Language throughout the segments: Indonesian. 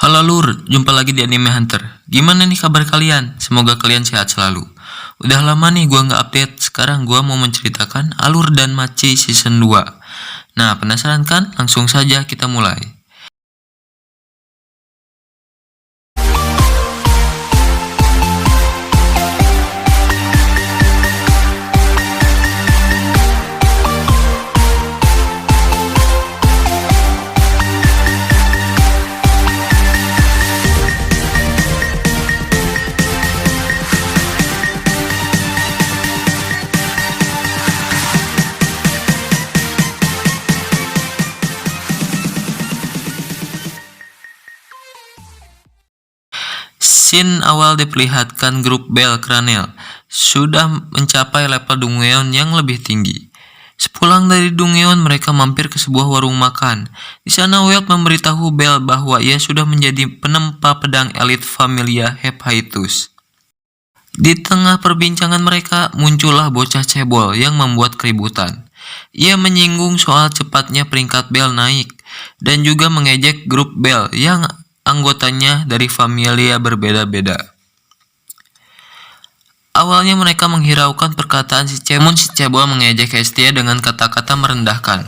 Halo Lur, jumpa lagi di Anime Hunter. Gimana nih kabar kalian? Semoga kalian sehat selalu. Udah lama nih gua nggak update. Sekarang gua mau menceritakan Alur dan Machi season 2. Nah, penasaran kan? Langsung saja kita mulai. Scene awal diperlihatkan grup Bell Cranel sudah mencapai level Dungeon yang lebih tinggi. Sepulang dari Dungeon, mereka mampir ke sebuah warung makan. Di sana Welt memberitahu Bell bahwa ia sudah menjadi penempa pedang elit Familia Hephaestus. Di tengah perbincangan mereka, muncullah bocah cebol yang membuat keributan. Ia menyinggung soal cepatnya peringkat Bell naik, dan juga mengejek grup Bell yang anggotanya dari familia berbeda-beda. Awalnya mereka menghiraukan perkataan si Cebol mengejek Hestia dengan kata-kata merendahkan.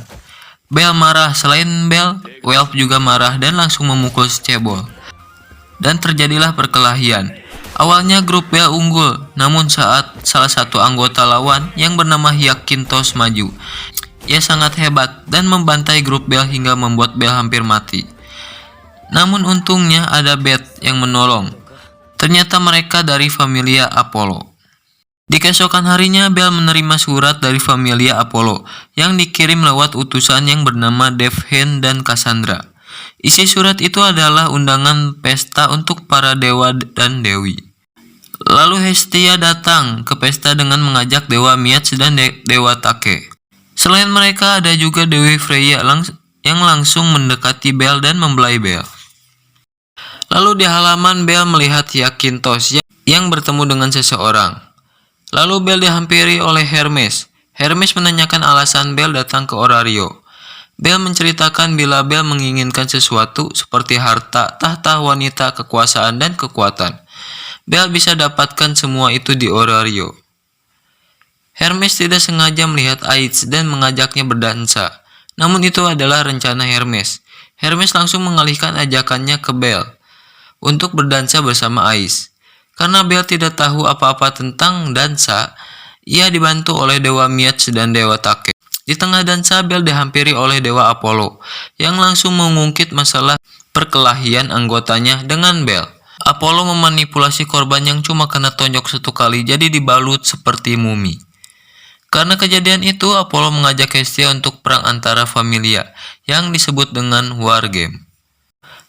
Bell marah. Selain Bell, Welf juga marah dan langsung memukul si Cebol. Dan terjadilah perkelahian. Awalnya grup Bell unggul, namun saat salah satu anggota lawan yang bernama Hyakintos maju, ia sangat hebat dan membantai grup Bell hingga membuat Bell hampir mati. Namun untungnya ada Beth yang menolong. Ternyata mereka dari Familia Apollo. Di keesokan harinya, Bell menerima surat dari Familia Apollo yang dikirim lewat utusan yang bernama Devhen dan Cassandra. Isi surat itu adalah undangan pesta untuk para dewa dan dewi. Lalu Hestia datang ke pesta dengan mengajak Dewa Miats dan Dewa Take. Selain mereka, ada juga Dewi Freya yang langsung mendekati Bell dan membelai Bell. Lalu di halaman, Bell melihat Hyakintos yang bertemu dengan seseorang. Lalu Bell dihampiri oleh Hermes. Hermes menanyakan alasan Bell datang ke Orario. Bell menceritakan bila Bell menginginkan sesuatu seperti harta, tahta, wanita, kekuasaan, dan kekuatan. Bell bisa dapatkan semua itu di Orario. Hermes tidak sengaja melihat Aids dan mengajaknya berdansa. Namun itu adalah rencana Hermes. Hermes langsung mengalihkan ajakannya ke Bell untuk berdansa bersama Ais. Karena Bell tidak tahu apa-apa tentang dansa, ia dibantu oleh Dewa Miats dan Dewa Take. Di tengah dansa, Bell dihampiri oleh Dewa Apollo yang langsung mengungkit masalah perkelahian anggotanya dengan Bell. Apollo memanipulasi korban yang cuma kena tonjok satu kali jadi dibalut seperti mumi. Karena kejadian itu, Apollo mengajak Hestia untuk perang antara familia yang disebut dengan Wargame.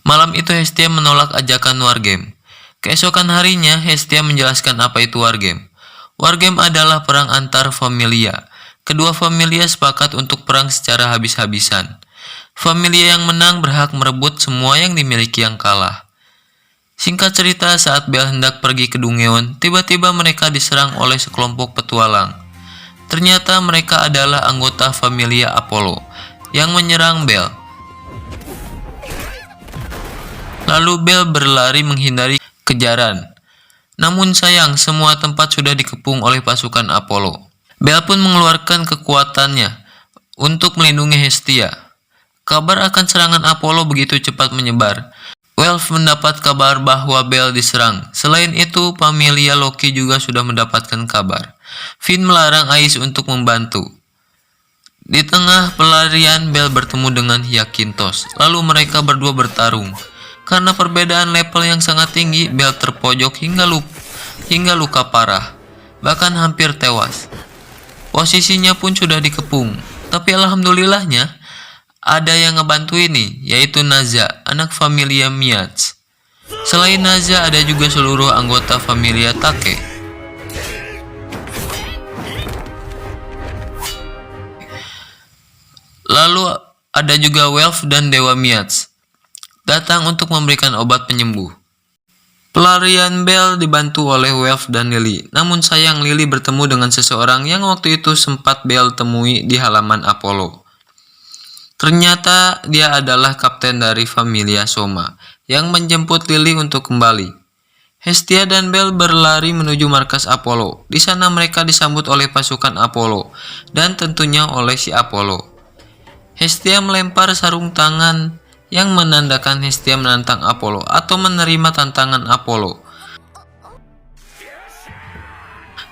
Malam itu Hestia menolak ajakan Wargame. Keesokan harinya, Hestia menjelaskan apa itu Wargame. Wargame adalah perang antar familia. Kedua familia sepakat untuk perang secara habis-habisan. Familia yang menang berhak merebut semua yang dimiliki yang kalah. Singkat cerita, saat Bell hendak pergi ke Dungeon, tiba-tiba mereka diserang oleh sekelompok petualang. Ternyata mereka adalah anggota familia Apollo yang menyerang Bell. Lalu Bell berlari menghindari kejaran. Namun sayang, semua tempat sudah dikepung oleh pasukan Apollo. Bell pun mengeluarkan kekuatannya untuk melindungi Hestia. Kabar akan serangan Apollo begitu cepat menyebar. Welf mendapat kabar bahwa Bell diserang. Selain itu, familia Loki juga sudah mendapatkan kabar. Finn melarang Ais untuk membantu. Di tengah pelarian, Bell bertemu dengan Hyakintos. Lalu mereka berdua bertarung. Karena perbedaan level yang sangat tinggi, Bell terpojok hingga luka parah, bahkan hampir tewas. Posisinya pun sudah dikepung, tapi alhamdulillahnya ada yang ngebantu ini, yaitu Naza, anak familia Miats. Selain Naza, ada juga seluruh anggota familia Take. Lalu ada juga Welf dan Dewa Miats datang untuk memberikan obat penyembuh. Pelarian Bell dibantu oleh Welf dan Lily. Namun sayang, Lily bertemu dengan seseorang yang waktu itu sempat Bell temui di halaman Apollo. Ternyata dia adalah kapten dari familia Soma yang menjemput Lily untuk kembali. Hestia dan Belle berlari menuju markas Apollo. Di sana mereka disambut oleh pasukan Apollo dan tentunya oleh si Apollo. Hestia melempar sarung tangan yang menandakan Hestia menantang Apollo atau menerima tantangan Apollo.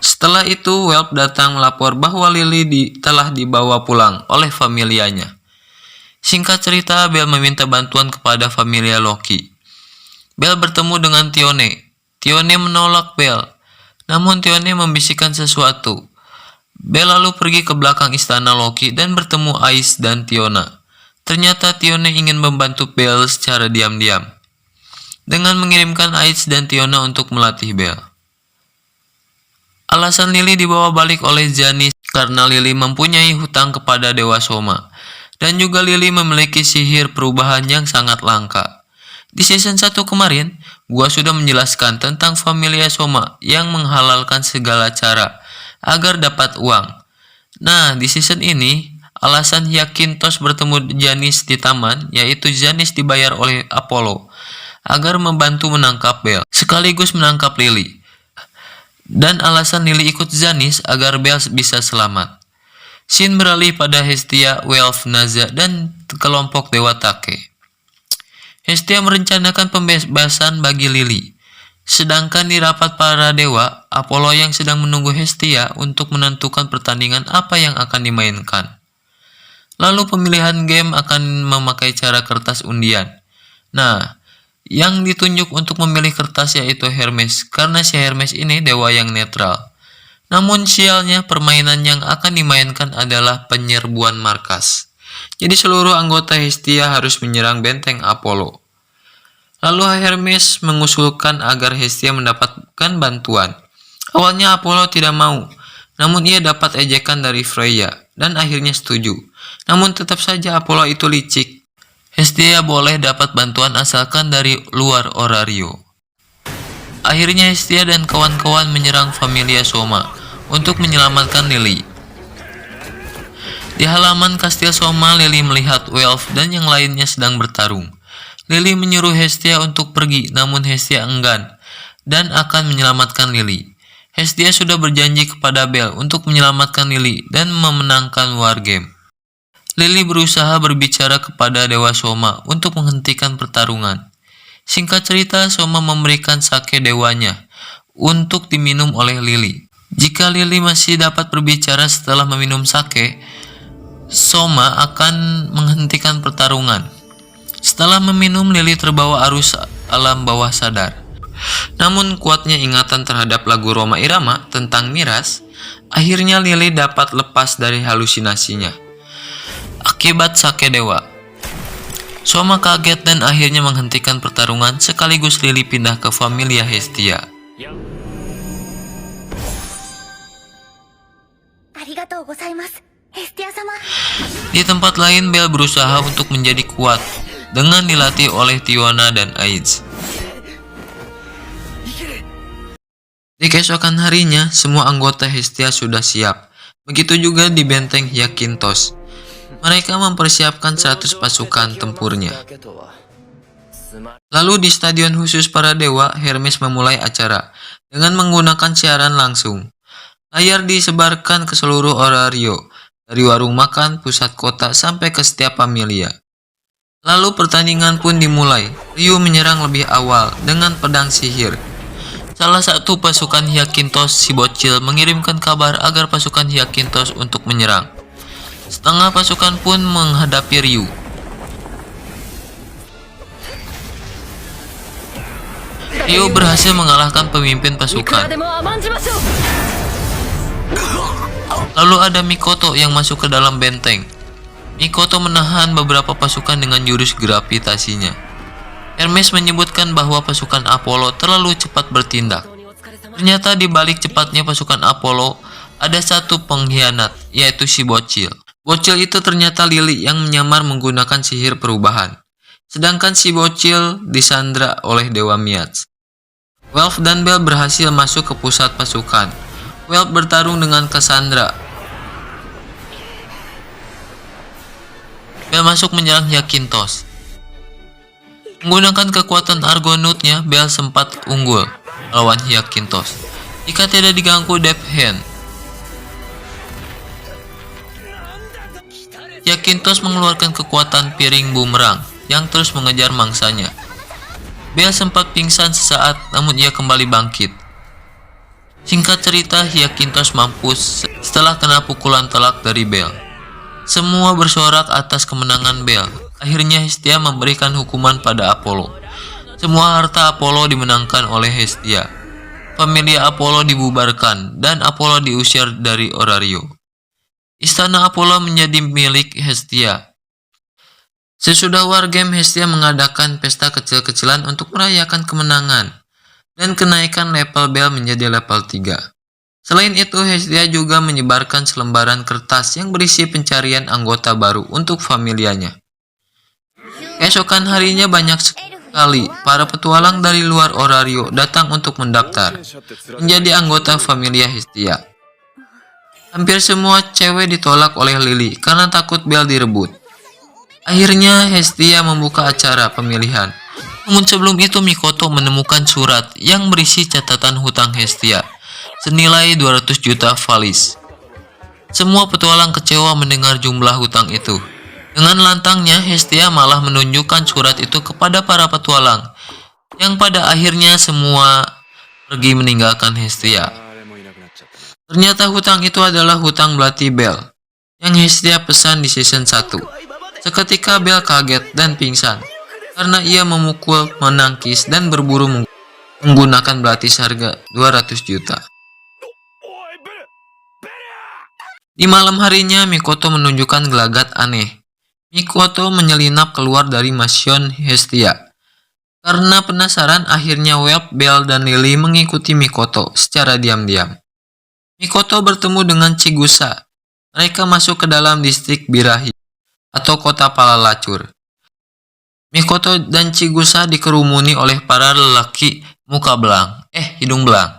Setelah itu, Welp datang melapor bahwa Lily telah dibawa pulang oleh familianya. Singkat cerita, Belle meminta bantuan kepada familia Loki. Belle bertemu dengan Tione. Tione menolak Belle, namun Tione membisikkan sesuatu. Belle lalu pergi ke belakang istana Loki dan bertemu Ice dan Tiona. Ternyata Tione ingin membantu Belle secara diam-diam dengan mengirimkan Ice dan Tiona untuk melatih Belle. Alasan Lily dibawa balik oleh Janis karena Lily mempunyai hutang kepada Dewa Soma. Dan juga Lily memiliki sihir perubahan yang sangat langka. Di season 1 kemarin, gua sudah menjelaskan tentang familia Soma yang menghalalkan segala cara agar dapat uang. Nah, di season ini, alasan Hyakintos bertemu Janis di taman, yaitu Janis dibayar oleh Apollo agar membantu menangkap Belle, sekaligus menangkap Lily. Dan alasan Lily ikut Janis agar Belle bisa selamat. Scene beralih pada Hestia, Welf, Naza, dan kelompok Dewa Take. Hestia merencanakan pembebasan bagi Lily. Sedangkan di rapat para dewa, Apollo yang sedang menunggu Hestia untuk menentukan pertandingan apa yang akan dimainkan. Lalu pemilihan game akan memakai cara kertas undian. Nah, yang ditunjuk untuk memilih kertas yaitu Hermes, karena si Hermes ini dewa yang netral. Namun sialnya permainan yang akan dimainkan adalah penyerbuan markas. Jadi seluruh anggota Hestia harus menyerang benteng Apollo. Lalu Hermes mengusulkan agar Hestia mendapatkan bantuan. Awalnya Apollo tidak mau, namun ia dapat ejekan dari Freya dan akhirnya setuju. Namun tetap saja Apollo itu licik. Hestia boleh dapat bantuan asalkan dari luar Orario. Akhirnya Hestia dan kawan-kawan menyerang familia Soma untuk menyelamatkan Lily. Di halaman kastil Soma, Lily melihat Welf dan yang lainnya sedang bertarung. Lily menyuruh Hestia untuk pergi, namun Hestia enggan dan akan menyelamatkan Lily. Hestia sudah berjanji kepada Belle untuk menyelamatkan Lily dan memenangkan wargame. Lily berusaha berbicara kepada Dewa Soma untuk menghentikan pertarungan. Singkat cerita, Soma memberikan sake dewanya untuk diminum oleh Lily. Jika Lily masih dapat berbicara setelah meminum sake, Soma akan menghentikan pertarungan. Setelah meminum, Lily terbawa arus alam bawah sadar. Namun kuatnya ingatan terhadap lagu Rhoma Irama tentang miras, akhirnya Lily dapat lepas dari halusinasinya. Akibat sake dewa, Soma kaget dan akhirnya menghentikan pertarungan, sekaligus Lily pindah ke familia Hestia. Di tempat lain, Belle berusaha untuk menjadi kuat dengan dilatih oleh Tiona dan Aids. Di keesokan harinya, semua anggota Hestia sudah siap. Begitu juga di benteng Hyakintos. Mereka mempersiapkan 100 pasukan tempurnya. Lalu di stadion khusus para dewa, Hermes memulai acara dengan menggunakan siaran langsung. Layar disebarkan ke seluruh Orario, dari warung makan, pusat kota, sampai ke setiap familia. Lalu pertandingan pun dimulai. Ryu menyerang lebih awal dengan pedang sihir. Salah satu pasukan Hyakintos, si bocil, mengirimkan kabar agar pasukan Hyakintos untuk menyerang. Setengah pasukan pun menghadapi Ryu. Ryu berhasil mengalahkan pemimpin pasukan. Lalu ada Mikoto yang masuk ke dalam benteng. Mikoto menahan beberapa pasukan dengan jurus gravitasinya. Hermes menyebutkan bahwa pasukan Apollo terlalu cepat bertindak. Ternyata di balik cepatnya pasukan Apollo, ada satu pengkhianat, yaitu si bocil. Bocil itu ternyata Lily yang menyamar menggunakan sihir perubahan. Sedangkan si bocil disandra oleh Dewa Miats. Welf dan Belle berhasil masuk ke pusat pasukan. Welf bertarung dengan Cassandra. Belle masuk menyerang Hyakintos. Menggunakan kekuatan Argonaut-nya, Bel sempat unggul melawan Hyakinthos jika tidak diganggu Death Hand. Hyakinthos mengeluarkan kekuatan piring bumerang yang terus mengejar mangsanya. Bel sempat pingsan sesaat, namun ia kembali bangkit. Singkat cerita, Hyakinthos mampus setelah kena pukulan telak dari Bel. Semua bersorak atas kemenangan Bel. Akhirnya Hestia memberikan hukuman pada Apollo. Semua harta Apollo dimenangkan oleh Hestia. Familia Apollo dibubarkan dan Apollo diusir dari Orario. Istana Apollo menjadi milik Hestia. Sesudah Wargame, Hestia mengadakan pesta kecil-kecilan untuk merayakan kemenangan dan kenaikan level Bel menjadi level 3. Selain itu, Hestia juga menyebarkan selembaran kertas yang berisi pencarian anggota baru untuk familianya. Keesokan harinya banyak sekali para petualang dari luar Orario datang untuk mendaftar menjadi anggota familia Hestia. Hampir semua cewek ditolak oleh Lily karena takut Bel direbut. Akhirnya Hestia membuka acara pemilihan. Namun sebelum itu Mikoto menemukan surat yang berisi catatan hutang Hestia senilai 200 juta valis. Semua petualang kecewa mendengar jumlah hutang itu. Dengan lantangnya, Hestia malah menunjukkan surat itu kepada para petualang, yang pada akhirnya semua pergi meninggalkan Hestia. Ternyata hutang itu adalah hutang belati Bel, yang Hestia pesan di season 1. Seketika Bel kaget dan pingsan, karena ia memukul, menangkis, dan berburu menggunakan belati seharga 200 juta. Di malam harinya, Mikoto menunjukkan gelagat aneh. Mikoto menyelinap keluar dari mansion Hestia. Karena penasaran, akhirnya Whelp, Bel, dan Lily mengikuti Mikoto secara diam-diam. Mikoto bertemu dengan Chigusa. Mereka masuk ke dalam distrik Birahi, atau kota Palalacur. Mikoto dan Chigusa dikerumuni oleh para lelaki hidung belang.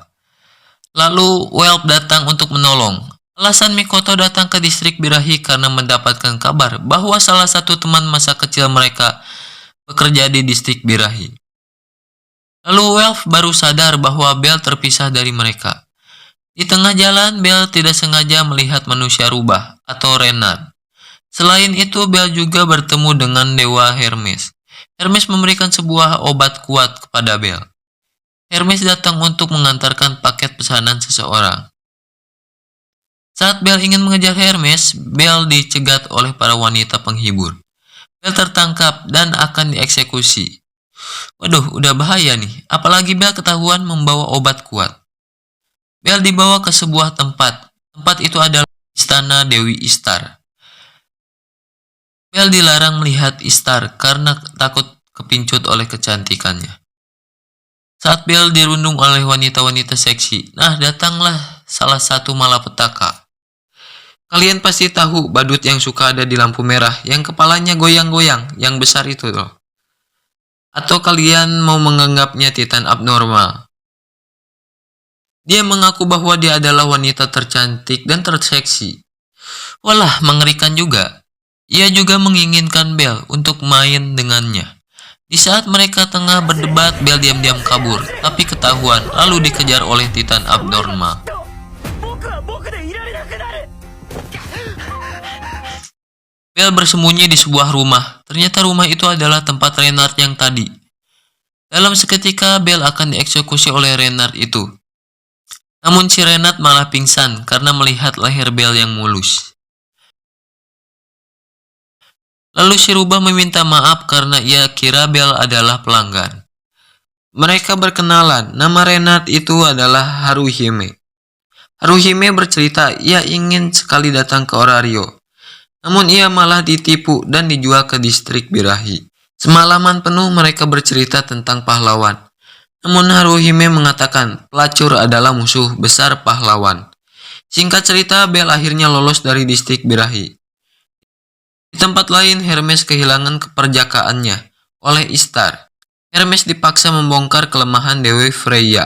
Lalu Whelp datang untuk menolong. Alasan Mikoto datang ke distrik Birahi karena mendapatkan kabar bahwa salah satu teman masa kecil mereka bekerja di distrik Birahi. Lalu Whelp baru sadar bahwa Bel terpisah dari mereka. Di tengah jalan, Bel tidak sengaja melihat manusia rubah atau Renard. Selain itu, Bel juga bertemu dengan Dewa Hermes. Hermes memberikan sebuah obat kuat kepada Bel. Hermes datang untuk mengantarkan paket pesanan seseorang. Saat Bel ingin mengejar Hermes, Bel dicegat oleh para wanita penghibur. Bel tertangkap dan akan dieksekusi. Waduh, udah bahaya nih. Apalagi Bel ketahuan membawa obat kuat. Bel dibawa ke sebuah tempat. Tempat itu adalah istana Dewi Ishtar. Bel dilarang melihat Ishtar karena takut kepincut oleh kecantikannya. Saat Bel dirundung oleh wanita-wanita seksi, datanglah salah satu malapetaka. Kalian pasti tahu badut yang suka ada di lampu merah, yang kepalanya goyang-goyang, yang besar itu loh. Atau kalian mau menganggapnya titan abnormal? Dia mengaku bahwa dia adalah wanita tercantik dan terseksi. Walah, mengerikan juga. Ia juga menginginkan Bel untuk main dengannya. Di saat mereka tengah berdebat, Bel diam-diam kabur, tapi ketahuan lalu dikejar oleh titan abnormal. Bel bersembunyi di sebuah rumah. Ternyata rumah itu adalah tempat Renard yang tadi. Dalam seketika, Bel akan dieksekusi oleh Renard itu. Namun si Renard malah pingsan karena melihat leher Bel yang mulus. Lalu si rubah meminta maaf karena ia kira Bel adalah pelanggan. Mereka berkenalan. Nama Renard itu adalah Haruhime. Haruhime bercerita ia ingin sekali datang ke Orario. Namun ia malah ditipu dan dijual ke distrik Birahi. Semalaman penuh mereka bercerita tentang pahlawan. Namun Haruhime mengatakan pelacur adalah musuh besar pahlawan. Singkat cerita, Bel akhirnya lolos dari distrik Birahi. Di tempat lain, Hermes kehilangan keperjakaannya oleh Ishtar. Hermes dipaksa membongkar kelemahan Dewi Freya.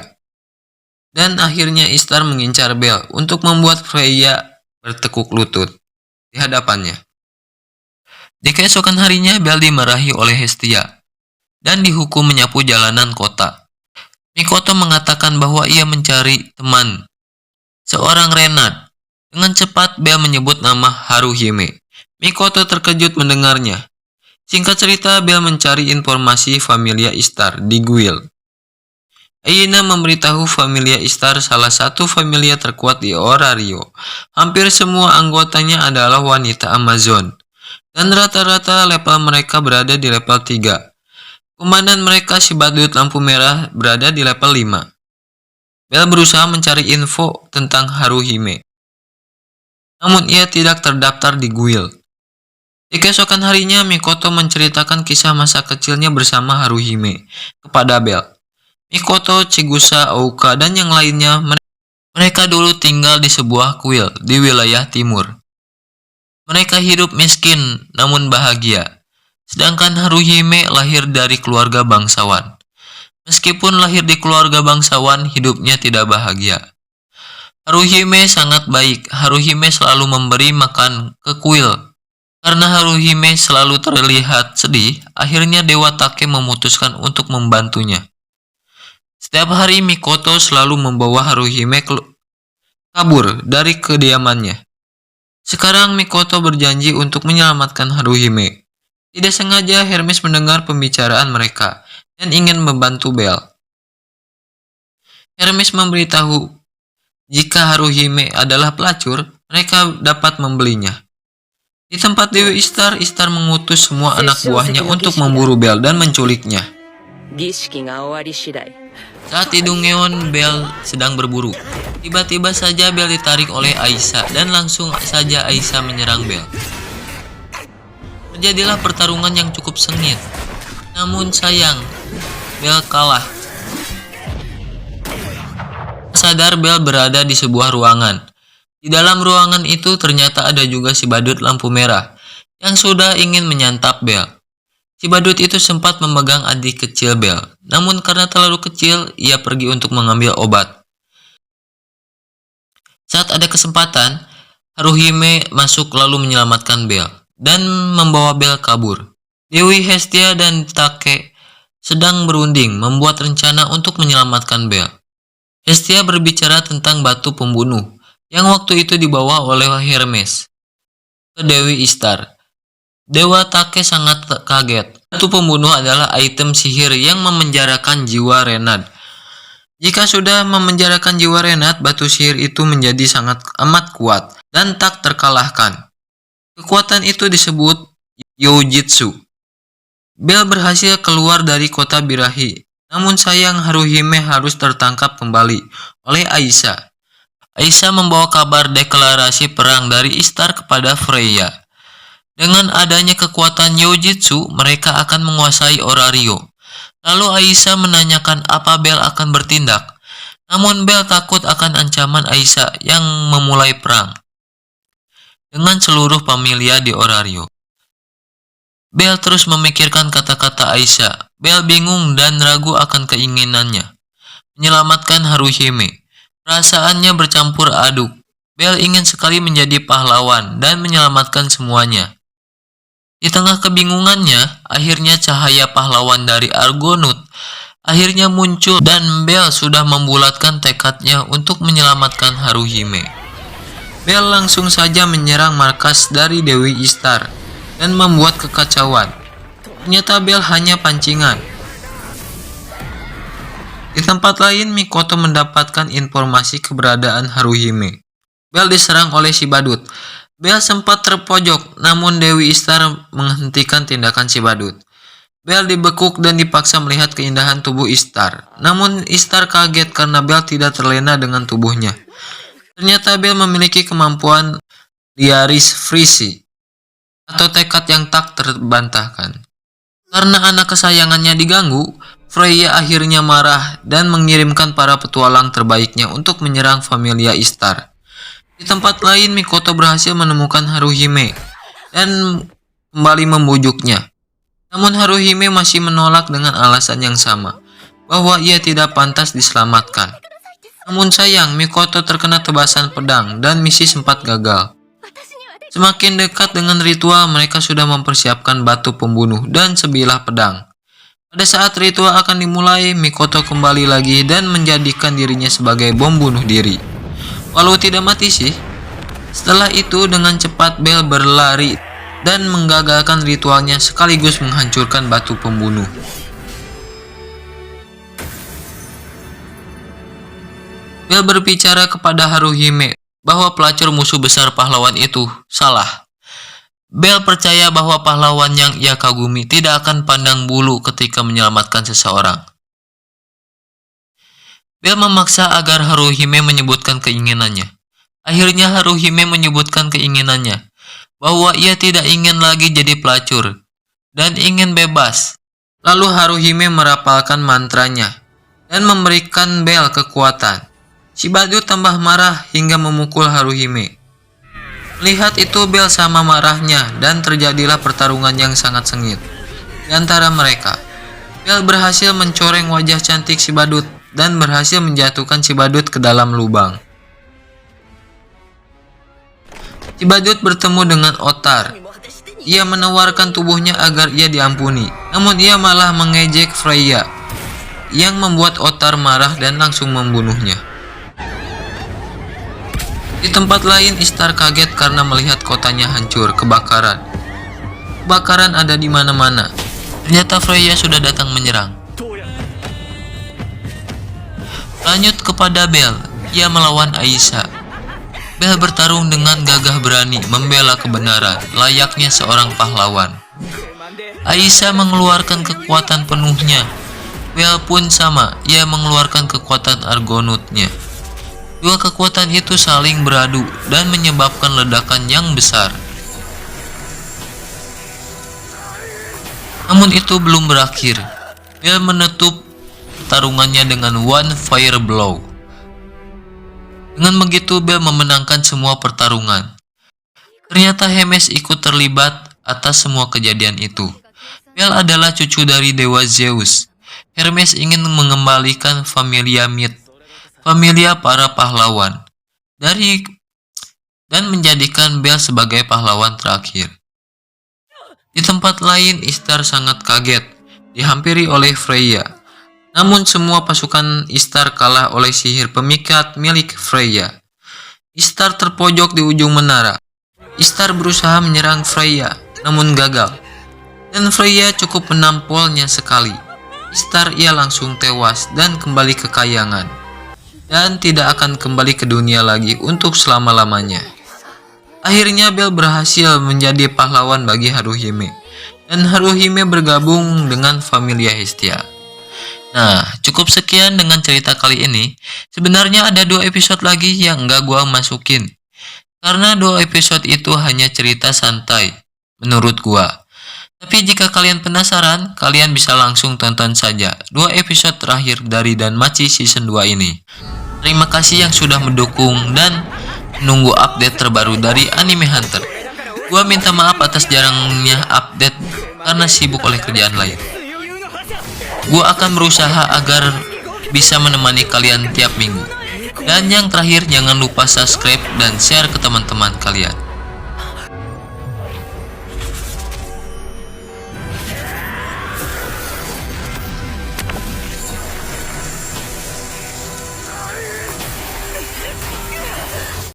Dan akhirnya Ishtar mengincar Bel untuk membuat Freya bertekuk lutut di hadapannya. Di keesokan harinya, Bel dimarahi oleh Hestia. dan dihukum menyapu jalanan kota. Mikoto mengatakan bahwa ia mencari teman, seorang Renard. Dengan cepat Bell menyebut nama Haruhime. Mikoto terkejut mendengarnya. Singkat cerita, Bell mencari informasi Familia Ishtar di guild. Aina memberitahu Familia Ishtar salah satu familia terkuat di Orario. Hampir semua anggotanya adalah wanita Amazon, dan rata-rata level mereka berada di level 3. Komandan mereka, si badut lampu merah, berada di level 5. Bell berusaha mencari info tentang Haruhime, namun ia tidak terdaftar di guild. Di keesokan harinya, Mikoto menceritakan kisah masa kecilnya bersama Haruhime kepada Bell. Mikoto, Chigusa, Ouka, dan yang lainnya, mereka dulu tinggal di sebuah kuil di wilayah timur. Mereka hidup miskin namun bahagia, sedangkan Haruhime lahir dari keluarga bangsawan. Meskipun lahir di keluarga bangsawan, hidupnya tidak bahagia. Haruhime sangat baik. Haruhime selalu memberi makan ke kuil. Karena Haruhime selalu terlihat sedih, akhirnya Dewa Take memutuskan untuk membantunya. Setiap hari Mikoto selalu membawa Haruhime kabur dari kediamannya. Sekarang Mikoto berjanji untuk menyelamatkan Haruhime. Tidak sengaja Hermes mendengar pembicaraan mereka dan ingin membantu Bell. Hermes memberitahu jika Haruhime adalah pelacur, mereka dapat membelinya. Di tempat Dewi Ishtar, Ishtar mengutus semua anak buahnya untuk memburu Bell dan menculiknya. Saat hidung Ngeon, Bell sedang berburu. Tiba-tiba saja Bell ditarik oleh Aisyah dan langsung saja Aisyah menyerang Bell. Terjadilah pertarungan yang cukup sengit. Namun sayang, Bell kalah. Sadar, Bell berada di sebuah ruangan. Di dalam ruangan itu ternyata ada juga si badut lampu merah yang sudah ingin menyantap Bell. Si badut itu sempat memegang adik kecil Bell, namun karena terlalu kecil, ia pergi untuk mengambil obat. Saat ada kesempatan, Haruhime masuk lalu menyelamatkan Bell dan membawa Bell kabur. Dewi Hestia dan Take sedang berunding membuat rencana untuk menyelamatkan Bell. Hestia berbicara tentang batu pembunuh yang waktu itu dibawa oleh Hermes ke Dewi Ishtar. Dewa Take sangat kaget. Batu pembunuh adalah item sihir yang memenjarakan jiwa Renard. Jika sudah memenjarakan jiwa Renard, batu sihir itu menjadi sangat amat kuat dan tak terkalahkan. Kekuatan itu disebut Youjitsu. Bell berhasil keluar dari kota birahi. Namun sayang, Haruhime harus tertangkap kembali oleh Aisyah. Aisyah membawa kabar deklarasi perang dari Ishtar kepada Freya. Dengan adanya kekuatan Youjitsu, mereka akan menguasai Orario. Lalu Aisyah menanyakan apa Bell akan bertindak. Namun Bell takut akan ancaman Aisyah yang memulai perang dengan seluruh familia di Orario. Bell terus memikirkan kata-kata Aisyah. Bell bingung dan ragu akan keinginannya menyelamatkan Haruhime. Perasaannya bercampur aduk. Bell ingin sekali menjadi pahlawan dan menyelamatkan semuanya. Di tengah kebingungannya, akhirnya cahaya pahlawan dari Argonaut akhirnya muncul dan Bell sudah membulatkan tekadnya untuk menyelamatkan Haruhime. Bell langsung saja menyerang markas dari Dewi Ishtar dan membuat kekacauan. Ternyata Bell hanya pancingan. Di tempat lain, Mikoto mendapatkan informasi keberadaan Haruhime. Bell diserang oleh si badut. Bell sempat terpojok, namun Dewi Ishtar menghentikan tindakan si badut. Bell dibekuk dan dipaksa melihat keindahan tubuh Ishtar. Namun Ishtar kaget karena Bell tidak terlena dengan tubuhnya. Ternyata Bell memiliki kemampuan Liaris Frisi, atau tekad yang tak terbantahkan. Karena anak kesayangannya diganggu, Freya akhirnya marah dan mengirimkan para petualang terbaiknya untuk menyerang familia Ishtar. Di tempat lain, Mikoto berhasil menemukan Haruhime dan kembali membujuknya. Namun Haruhime masih menolak dengan alasan yang sama, bahwa ia tidak pantas diselamatkan. Namun sayang, Mikoto terkena tebasan pedang dan misi sempat gagal. Semakin dekat dengan ritual, mereka sudah mempersiapkan batu pembunuh dan sebilah pedang. Pada saat ritual akan dimulai, Mikoto kembali lagi dan menjadikan dirinya sebagai bom bunuh diri. Walau tidak mati sih. Setelah itu dengan cepat Bell berlari dan menggagalkan ritualnya sekaligus menghancurkan batu pembunuh. Bell berbicara kepada Haruhime bahwa pelacur musuh besar pahlawan itu salah. Bell percaya bahwa pahlawan yang ia kagumi tidak akan pandang bulu ketika menyelamatkan seseorang. Bell memaksa agar Haruhime menyebutkan keinginannya. Akhirnya Haruhime menyebutkan keinginannya, bahwa ia tidak ingin lagi jadi pelacur, dan ingin bebas. Lalu Haruhime merapalkan mantranya, dan memberikan Bell kekuatan. Si badut tambah marah hingga memukul Haruhime. Melihat itu Bell sama marahnya, dan terjadilah pertarungan yang sangat sengit di antara mereka. Bell berhasil mencoreng wajah cantik si badut, dan berhasil menjatuhkan si badut ke dalam lubang. Si badut bertemu dengan Otar. Ia menawarkan tubuhnya agar ia diampuni. Namun ia malah mengejek Freya, yang membuat Otar marah dan langsung membunuhnya. Di tempat lain, Ishtar kaget karena melihat kotanya hancur kebakaran. Kebakaran ada di mana-mana. Ternyata Freya sudah datang menyerang. Lanjut kepada Bell. Ia melawan Aisyah. Bell bertarung dengan gagah berani membela kebenaran layaknya seorang pahlawan. Aisyah mengeluarkan kekuatan penuhnya. Bell pun sama, ia mengeluarkan kekuatan Argonautnya. Dua kekuatan itu saling beradu dan menyebabkan ledakan yang besar. Namun itu belum berakhir. Bell menutup pertarungannya dengan One Fire Blow. Dengan begitu Bell memenangkan semua pertarungan. Ternyata Hermes ikut terlibat atas semua kejadian itu. Bell adalah cucu dari dewa Zeus. Hermes ingin mengembalikan familia Myth, familia para pahlawan, dan menjadikan Bell sebagai pahlawan terakhir. Di tempat lain, Ishtar sangat kaget, dihampiri oleh Freya. Namun semua pasukan Ishtar kalah oleh sihir pemikat milik Freya. Ishtar terpojok di ujung menara. Ishtar berusaha menyerang Freya, namun gagal. Dan Freya cukup menampolnya sekali. Ishtar ia langsung tewas dan kembali ke kayangan. Dan tidak akan kembali ke dunia lagi untuk selama-lamanya. Akhirnya Bell berhasil menjadi pahlawan bagi Haruhime. Dan Haruhime bergabung dengan familia Hestia. Nah, cukup sekian dengan cerita kali ini. Sebenarnya ada 2 episode lagi yang nggak gua masukin. Karena 2 episode itu hanya cerita santai, menurut gua. Tapi jika kalian penasaran, kalian bisa langsung tonton saja 2 episode terakhir dari Danmachi Season 2 ini. Terima kasih yang sudah mendukung dan menunggu update terbaru dari Anime Hunter. Gua minta maaf atas jarangnya update karena sibuk oleh kerjaan lain. Gue akan berusaha agar bisa menemani kalian tiap minggu. Dan yang terakhir, jangan lupa subscribe dan share ke teman-teman kalian.